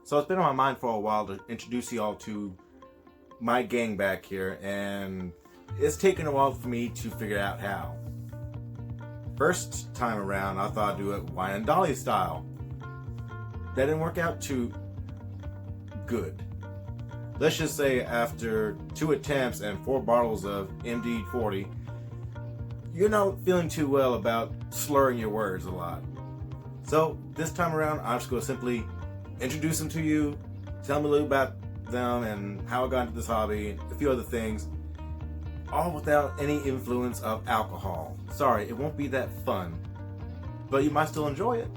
So it's been on my mind for a while to introduce you all to my gang back here, and it's taken a while for me to figure out how. First time around, I thought I'd do it wine and dolly style. That didn't work out too good. Let's just say after 2 attempts and 4 bottles of MD40, you're not feeling too well about slurring your words a lot. So this time around, I'm just going to simply introduce them to you, tell me a little about them and how I got into this hobby, and a few other things, all without any influence of alcohol. Sorry, it won't be that fun, but you might still enjoy it.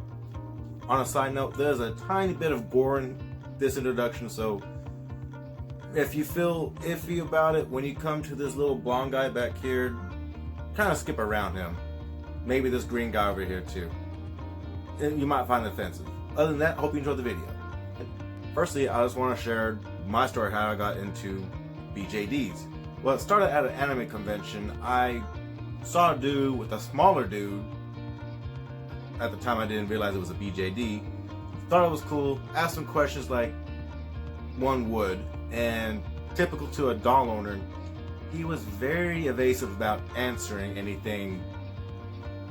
On a side note, there's a tiny bit of gore in this introduction, so if you feel iffy about it when you come to this little blonde guy back here, kind of skip around him. Maybe this green guy over here too. And you might find it offensive. Other than that, I hope you enjoyed the video. Firstly, I just want to share my story how I got into BJDs. Well, it started at an anime convention. I saw a dude with a smaller dude. At the time, I didn't realize it was a BJD. Thought it was cool. Asked some questions like one would, and typical to a doll owner, he was very evasive about answering anything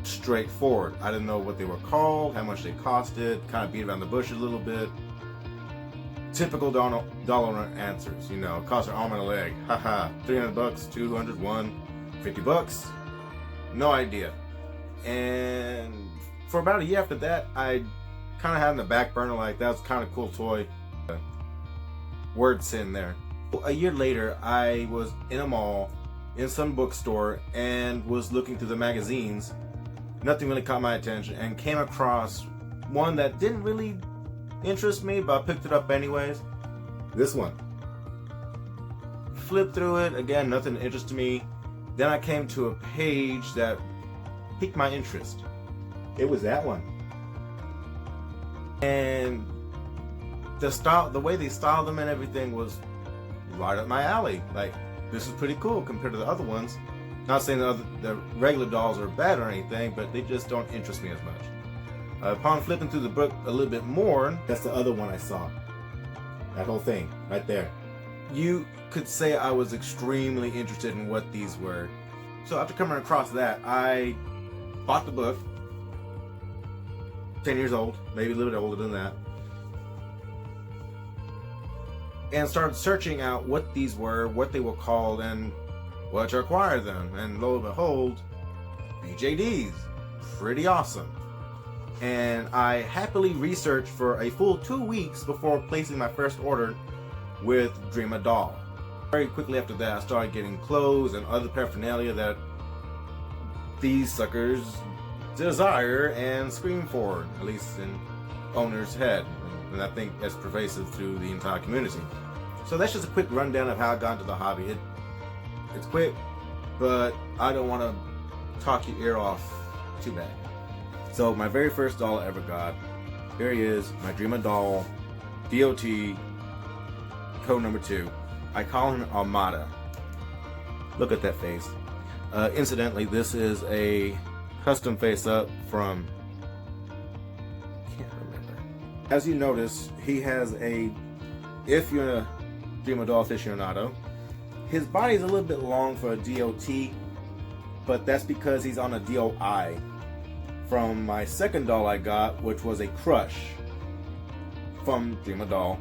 straightforward. I didn't know what they were called, how much they costed, kind of beat around the bush a little bit. Typical doll owner answers, you know, cost an arm and a leg, haha, 300 bucks, 200, 50 bucks, no idea. And for about a year after that, I kind of had in the back burner, like, that was kind of cool toy. Words in there. A year later, I was in a mall, in some bookstore, and was looking through the magazines. Nothing really caught my attention, and came across one that didn't really interest me, but I picked it up anyways. This one. Flipped through it, again, nothing interested me. Then I came to a page that piqued my interest. It was that one. And the way they styled them and everything was right up my alley. Like, this is pretty cool compared to the other ones. Not saying the regular dolls are bad or anything, but they just don't interest me as much. Upon flipping through the book a little bit more, that's the other one I saw. That whole thing, right there. You could say I was extremely interested in what these were. So after coming across that, I bought the book. 10 years old, maybe a little bit older than that. And started searching out what these were, what they were called, and what to acquire them. And lo and behold, BJDs. Pretty awesome. And I happily researched for a full 2 weeks before placing my first order with Dream a Doll. Very quickly after that, I started getting clothes and other paraphernalia that these suckers desire and scream for, at least in owner's head. And I think that's pervasive through the entire community. So that's just a quick rundown of how I got into the hobby. It's quick, but I don't want to talk your ear off too bad. So my very first doll I ever got, here he is, my Dream a Doll, DOT, code number 2. I call him Armada. Look at that face. Incidentally, this is a custom face-up from, can't remember. As you notice, he has a, if you're a Dream a Doll aficionado, his body is a little bit long for a DOT, but that's because he's on a DOI. From my second doll I got, which was a Crush from Dream a Doll,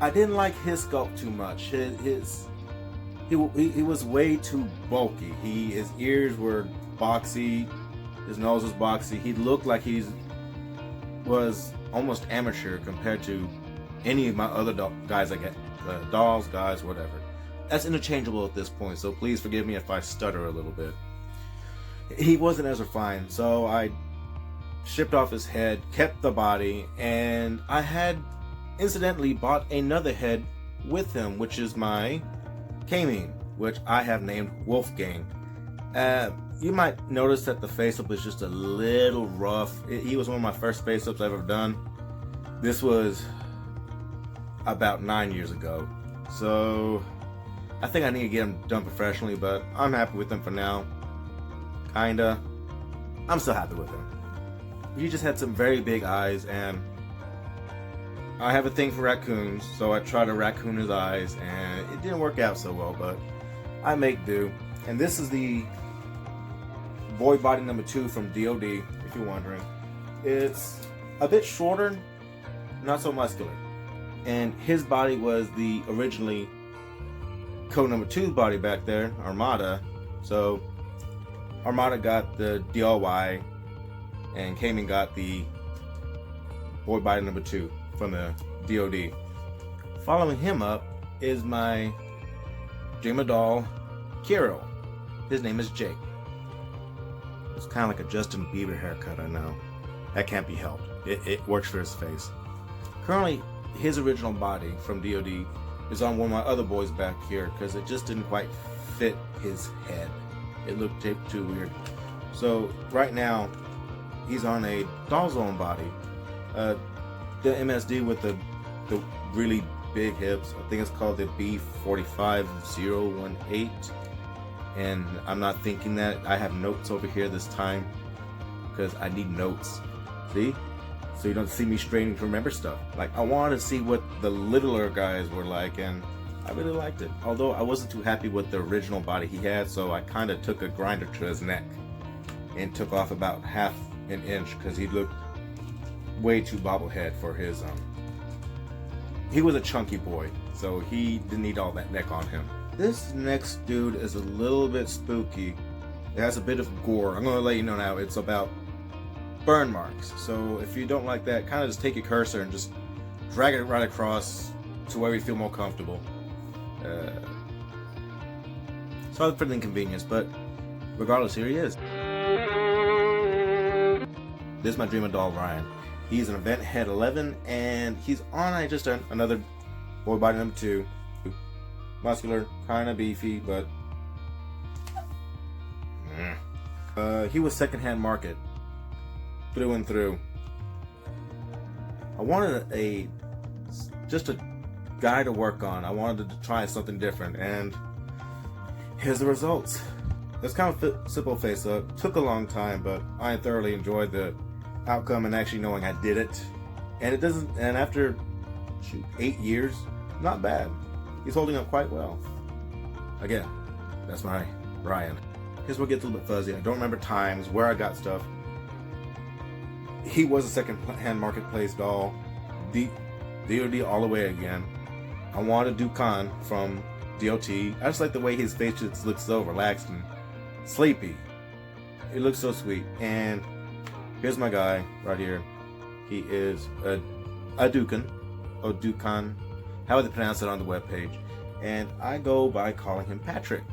I didn't like his sculpt too much. He was way too bulky. His ears were boxy, his nose was boxy. He looked like he was almost amateur compared to any of my other guys I get, dolls, guys, whatever. That's interchangeable at this point, so please forgive me if I stutter a little bit. He wasn't as refined, so I shipped off his head, kept the body, and I had incidentally bought another head with him, which is my K-Mean, which I have named Wolfgang. You might notice that the face-up is just a little rough. He was one of my first face-ups I've ever done. This was about 9 years ago, so I think I need to get him done professionally, but I'm happy with him for now. Kinda. I'm still happy with him. He just had some very big eyes, and I have a thing for raccoons, so I tried to raccoon his eyes, and it didn't work out so well, but I make do. And this is the boy body number 2 from DOD, if you're wondering. It's a bit shorter, not so muscular. And his body was the originally code number 2 body back there, Armada. So Armada got the DIY and came and got the boy body number 2 from the DOD. Following him up is my dream doll, Kiro. His name is Jake. It's kind of like a Justin Bieber haircut, I know. That can't be helped. It works for his face. Currently, his original body from DOD is on one of my other boys back here because it just didn't quite fit his head. It looked too weird. So right now, he's on a doll zone body. The MSD with the really big hips. I think it's called the B45018. And I'm not thinking that. I have notes over here this time because I need notes. See? So you don't see me straining to remember stuff. Like, I wanted to see what the littler guys were like, and I really liked it. Although I wasn't too happy with the original body he had, so I kind of took a grinder to his neck and took off about half an inch because he looked way too bobblehead for his he was a chunky boy, so he didn't need all that neck on him. This next dude is a little bit spooky. It has a bit of gore. I'm gonna let you know now. It's about burn marks. So if you don't like that, kind of just take your cursor and just drag it right across to where you feel more comfortable. Sorry for the inconvenience, but regardless, here he is. This is my dream doll, Ryan. He's an event head 11, and he's on just another boy body number 2. Muscular, kind of beefy, but he was secondhand market through and through. I wanted just a guy to work on. I wanted to try something different, and here's the results. It's kind of simple face up. Took a long time, but I thoroughly enjoyed the outcome and actually knowing I did it. And it doesn't. And after 8 years, not bad. He's holding up quite well. Again, that's my Ryan. Here's where it gets a little bit fuzzy. I don't remember times, where I got stuff. He was a second-hand marketplace doll. DOD all the way again. I wanted Dukan from DOT. I just like the way his face just looks so relaxed and sleepy. It looks so sweet. And here's my guy right here. He is a Dukan. Or Dukan. How they pronounce it on the webpage. And I go by calling him Patrick.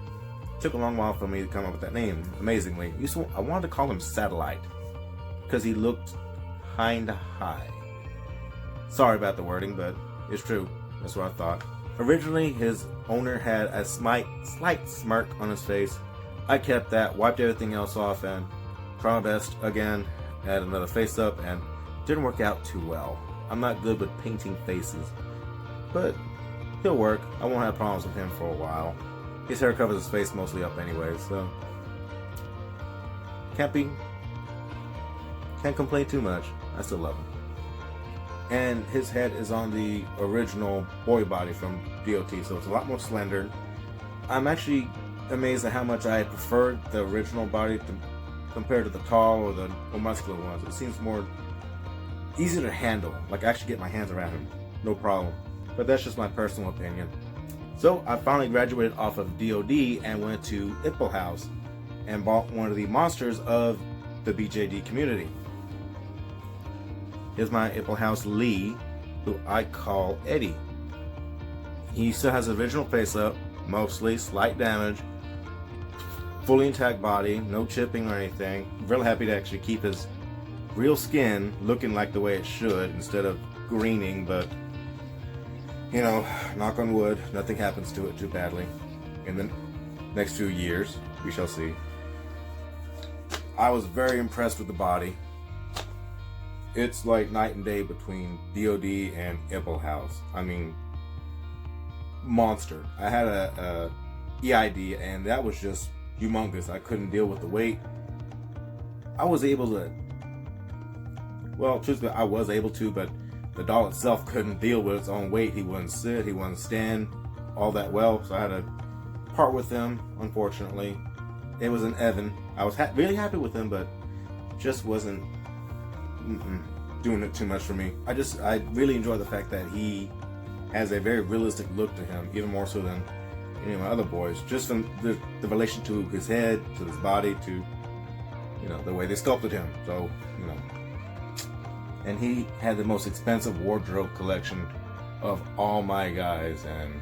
It took a long while for me to come up with that name, amazingly. I wanted to call him Satellite because he looked kinda high. Sorry about the wording, but it's true. That's what I thought. Originally, his owner had a slight smirk on his face. I kept that, wiped everything else off, and tried my best again, add another face up, and didn't work out too well. I'm not good with painting faces, but he'll work. I won't have problems with him for a while. His hair covers his face mostly up anyway, so can't complain too much. I still love him. And his head is on the original boy body from DOT, so it's a lot more slender. I'm actually amazed at how much I preferred the original body compared to the tall or the more muscular ones. It seems more easier to handle. Like, I actually get my hands around him, no problem. But that's just my personal opinion. So I finally graduated off of DOD and went to e.t.c House and bought one of the monsters of the BJD community. Here's my e.t.c House Lee, who I call Eddie. He still has the original face up, mostly, slight damage, fully intact body, no chipping or anything. Really happy to actually keep his real skin looking like the way it should instead of greening, but you know, knock on wood, nothing happens to it too badly. In the next few years, we shall see. I was very impressed with the body. It's like night and day between DOD and e.t.c House. I mean, monster. I had a EID and that was just humongous. I couldn't deal with the weight. I was able to, well, truthfully, I was able to, but the doll itself couldn't deal with its own weight. He wouldn't sit, he wouldn't stand all that well, so I had to part with him, unfortunately. It was an Evan. I was really happy with him, but just wasn't doing it too much for me. I really enjoy the fact that he has a very realistic look to him, even more so than any of my other boys. Just from the relation to his head, to his body, to the way they sculpted him. So and he had the most expensive wardrobe collection of all my guys, and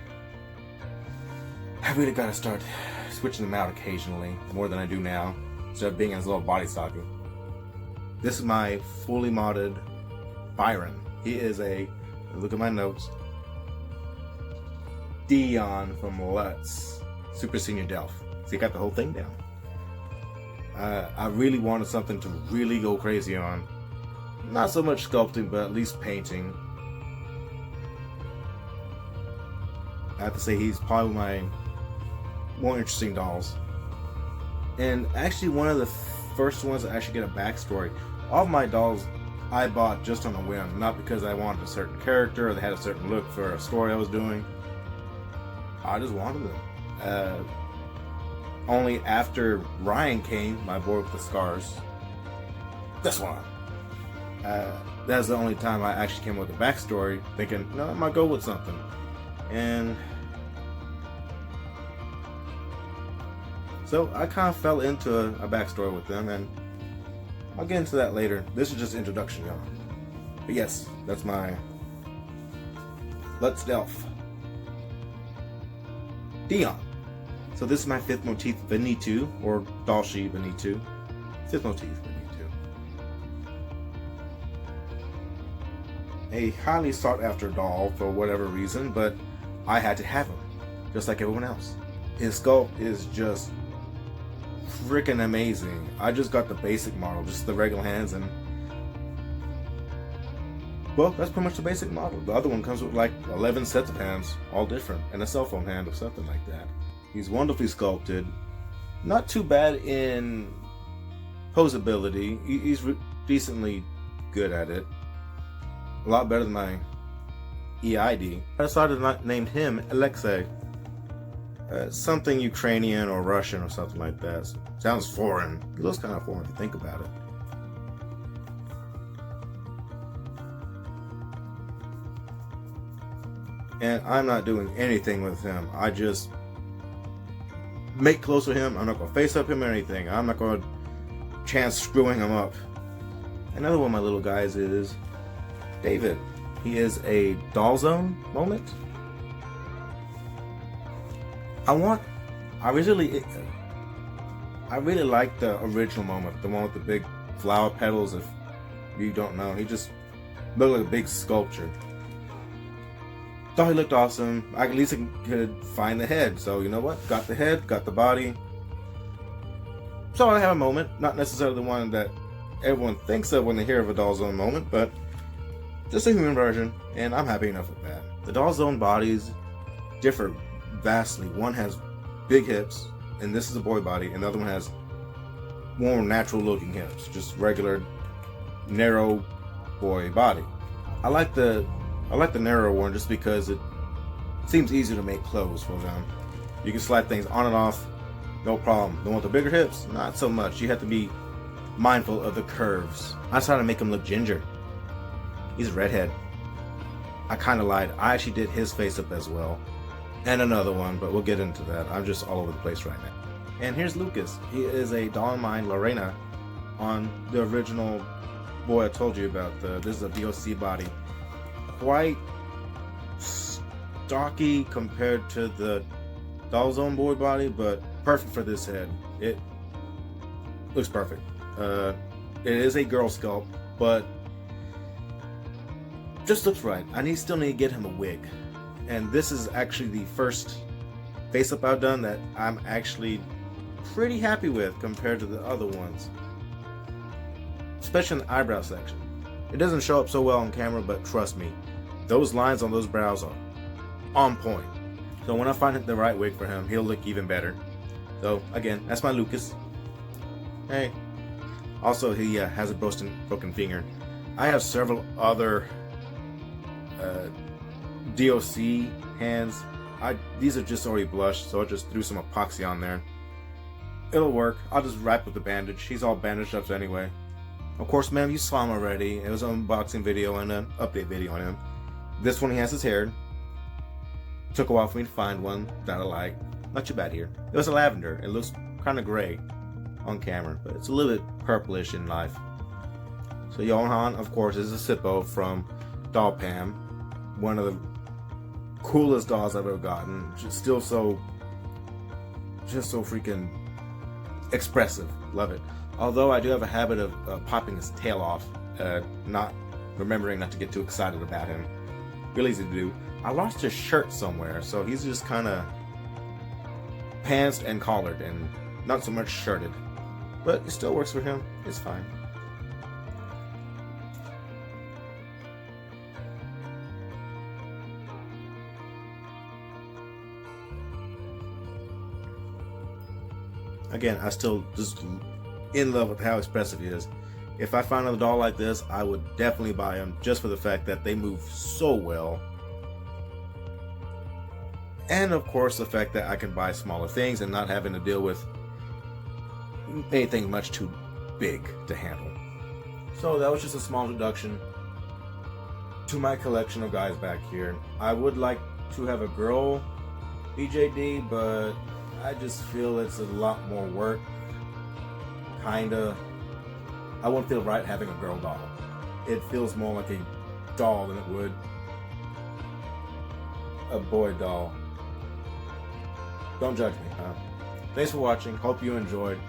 I really gotta start switching them out occasionally, more than I do now, instead of being in his little body stocking. This is my fully modded Byron. He is look at my notes, Dion from Lutz, Super Senior Delph. So he got the whole thing down. I really wanted something to really go crazy on. Not so much sculpting, but at least painting. I have to say he's probably my more interesting dolls. And actually one of the first ones to actually get a backstory. All of my dolls I bought just on a whim, not because I wanted a certain character or they had a certain look for a story I was doing. I just wanted them. Only after Ryan came, my boy with the scars, this one. That's the only time I actually came up with a backstory, thinking, no, I might go with something. And so I kind of fell into a backstory with them, and I'll get into that later. This is just introduction, y'all. But yes, that's my Let's Delph. Dion. So this is my fifth motif, Venitu, or Dolce Venitu. Fifth motif, Venitu. A highly sought after doll for whatever reason, but I had to have him, just like everyone else. His sculpt is just freaking amazing. I just got the basic model, just the regular hands, and well, that's pretty much the basic model. The other one comes with like 11 sets of hands, all different, and a cell phone hand or something like that. He's wonderfully sculpted, not too bad in posability. He's decently good at it. A lot better than my e.t.c. I decided to name him Alexei. Something Ukrainian or Russian or something like that. Sounds foreign. It looks kind of foreign if you think about it. And I'm not doing anything with him. I just make close to him. I'm not going to face up him or anything. I'm not going to chance screwing him up. Another one of my little guys is David. He is a doll zone moment. I really like the original moment, the one with the big flower petals. If you don't know, he just looked like a big sculpture. Thought he looked awesome. At least I could find the head. So you know what? Got the head, got the body. So I have a moment, not necessarily the one that everyone thinks of when they hear of a doll zone moment, but just a human version, and I'm happy enough with that. The doll zone bodies differ vastly. One has big hips, and this is a boy body, and the other one has more natural looking hips, just regular narrow boy body. I like the narrow one just because it seems easier to make clothes for them. You can slide things on and off, no problem. The one with the bigger hips, not so much. You have to be mindful of the curves. I decided to make him look ginger. He's a redhead. I kind of lied. I actually did his face up as well. And another one, but we'll get into that. I'm just all over the place right now. And here's Lucas. He is a doll of mine, Lorena, on the original boy I told you about. This is a e.t.c body. Quite stocky compared to the doll zone boy body, but perfect for this head. It looks perfect. It is a girl sculpt, but just looks right. I still need to get him a wig. And this is actually the first face up I've done that I'm actually pretty happy with compared to the other ones. Especially in the eyebrow section. It doesn't show up so well on camera, but trust me, those lines on those brows are on point. So when I find the right wig for him, he'll look even better. So again, that's my Lucas. Hey. Also, he has a broken finger. I have several other DOC hands. These are just already blushed, so I just threw some epoxy on there. It'll work. I'll just wrap with the bandage. He's all bandaged up anyway. Of course, man, you saw him already. It was an unboxing video and an update video on him. This one, he has his hair. Took a while for me to find one that I like. Not too bad here. It was a lavender. It looks kind of gray on camera, but it's a little bit purplish in life. So Johan, of course, is a Sippo from Doll Pam. One of the coolest dolls I've ever gotten. Just so freaking expressive. Love it. Although I do have a habit of popping his tail off, not remembering not to get too excited about him. Really easy to do. I lost his shirt somewhere, so he's just kind of pantsed and collared and not so much shirted. But it still works for him. It's fine. Again, I still just in love with how expressive he is. If I find a doll like this, I would definitely buy him just for the fact that they move so well. And of course the fact that I can buy smaller things and not having to deal with anything much too big to handle. So that was just a small introduction to my collection of guys back here. I would like to have a girl BJD, but I just feel it's a lot more work. Kinda. I wouldn't feel right having a girl doll. It feels more like a doll than it would a boy doll. Don't judge me, huh? Thanks for watching. Hope you enjoyed.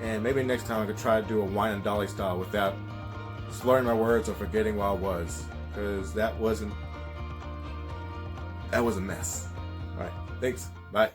And maybe next time I could try to do a wine and dolly style without slurring my words or forgetting what I was. Because that was a mess. Alright, thanks. Bye.